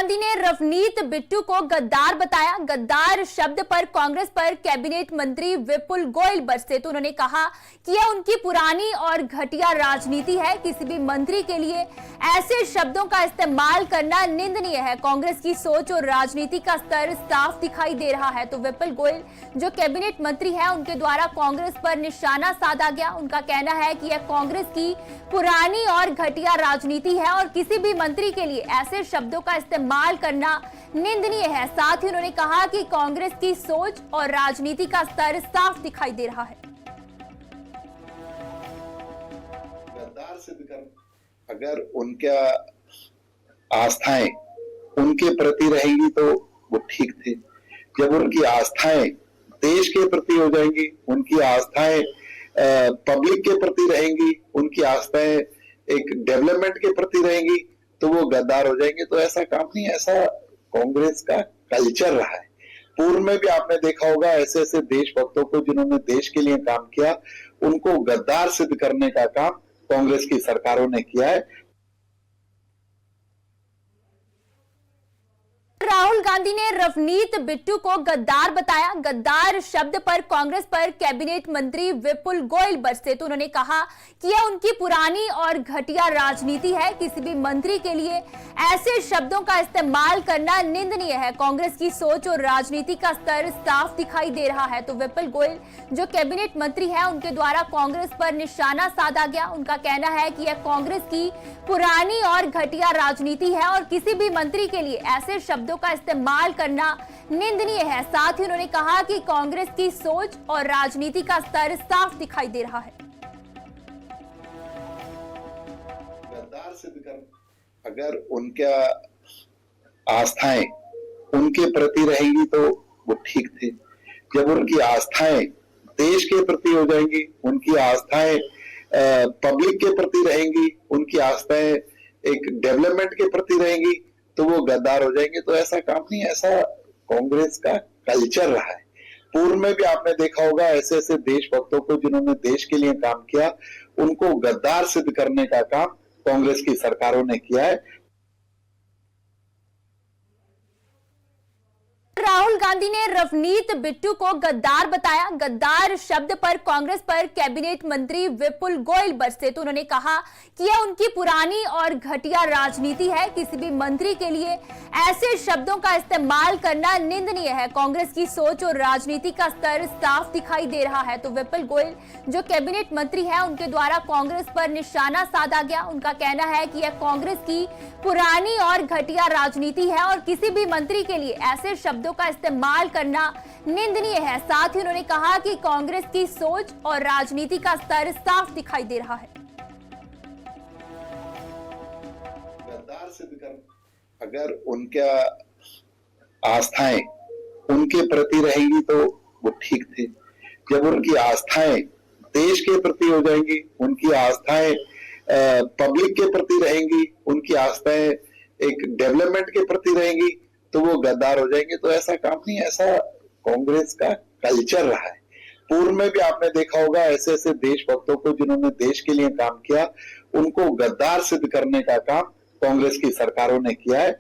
गांधी ने रवनीत बिट्टू को गद्दार बताया। गद्दार शब्द पर कांग्रेस पर कैबिनेट मंत्री विपुल गोयल बरसे तो उन्होंने कहा कि यह उनकी पुरानी और घटिया राजनीति है। किसी भी मंत्री के लिए ऐसे शब्दों का इस्तेमाल करना निंदनीय है। कांग्रेस की सोच और राजनीति का स्तर साफ दिखाई दे रहा है। तो विपुल गोयल जो कैबिनेट मंत्री है उनके द्वारा कांग्रेस पर निशाना साधा गया। उनका कहना है कि यह कांग्रेस की पुरानी और घटिया राजनीति है और किसी भी मंत्री के लिए ऐसे शब्दों का इस्तेमाल करना निंदनीय है। साथ ही उन्होंने कहा कि कांग्रेस की सोच और राजनीति का स्तर साफ दिखाई दे रहा है। गद्दार सिद्ध कर अगर उनका आस्थाएं उनके प्रति रहेंगी तो वो ठीक थे। जब उनकी आस्थाएं देश के प्रति हो जाएंगी, उनकी आस्थाएं पब्लिक के प्रति रहेंगी, उनकी आस्थाएं एक डेवलपमेंट के प्रति रहेंगी तो वो गद्दार हो जाएंगे। तो ऐसा काम नहीं, ऐसा कांग्रेस का कल्चर रहा है। पूर्व में भी आपने देखा होगा ऐसे ऐसे देशभक्तों को जिन्होंने देश के लिए काम किया उनको गद्दार सिद्ध करने का काम कांग्रेस की सरकारों ने किया है। राहुल गांधी ने रवनीत बिट्टू को गद्दार बताया। गद्दार शब्द पर कांग्रेस पर कैबिनेट मंत्री विपुल गोयल बरसे तो उन्होंने कहा कि यह उनकी पुरानी और घटिया राजनीति है। किसी भी मंत्री के लिए ऐसे शब्दों का इस्तेमाल करना निंदनीय है। कांग्रेस की सोच और राजनीति का स्तर साफ दिखाई दे रहा है। तो विपुल गोयल जो कैबिनेट मंत्री है उनके द्वारा कांग्रेस पर निशाना साधा गया। उनका कहना है कि यह कांग्रेस की पुरानी और घटिया राजनीति है और किसी भी मंत्री के लिए ऐसे शब्दों का इस्तेमाल करना निंदनीय है। साथ ही उन्होंने कहा कि कांग्रेस की सोच और राजनीति का स्तर साफ दिखाई दे रहा है। गद्दार सिद्ध कर अगर उनका आस्थाएं उनके प्रति रहेंगी तो वो ठीक थे। जब उनकी आस्थाएं देश के प्रति हो जाएंगी, उनकी आस्थाएं पब्लिक के प्रति रहेंगी, उनकी आस्थाएं एक डेवलपमेंट के प्रति रहेंगी तो वो गद्दार हो जाएंगे। तो ऐसा काम नहीं, ऐसा कांग्रेस का कल्चर रहा है। पूर्व में भी आपने देखा होगा ऐसे ऐसे देशभक्तों को जिन्होंने देश के लिए काम किया उनको गद्दार सिद्ध करने का काम कांग्रेस की सरकारों ने किया है। राहुल गांधी ने रवनीत बिट्टू को गद्दार बताया। गद्दार शब्द पर कांग्रेस पर कैबिनेट मंत्री विपुल गोयल बरसे तो उन्होंने कहा कि यह उनकी पुरानी और घटिया राजनीति है। किसी भी मंत्री के लिए ऐसे शब्दों का इस्तेमाल करना निंदनीय है। कांग्रेस की सोच और राजनीति का स्तर साफ दिखाई दे रहा है। तो विपुल गोयल जो कैबिनेट मंत्री है उनके द्वारा कांग्रेस पर निशाना साधा गया। उनका कहना है कि यह कांग्रेस की पुरानी और घटिया राजनीति है और किसी भी मंत्री के लिए ऐसे शब्दों का इस्तेमाल करना निंदनीय है। साथ ही उन्होंने कहा कि कांग्रेस की सोच और राजनीति का स्तर साफ दिखाई दे रहा है। गद्दार सिद्ध कर अगर उनका आस्थाएं उनके प्रति रहेंगी तो वो ठीक थे। जब उनकी आस्थाएं देश के प्रति हो जाएंगी, उनकी आस्थाएं पब्लिक के प्रति रहेंगी, उनकी आस्थाएं एक डेवलपमेंट के प्रति रहेंगी तो वो गद्दार हो जाएंगे। तो ऐसा काम नहीं, ऐसा कांग्रेस का कल्चर रहा है। पूर्व में भी आपने देखा होगा ऐसे ऐसे देशभक्तों को जिन्होंने देश के लिए काम किया उनको गद्दार सिद्ध करने का काम कांग्रेस की सरकारों ने किया है।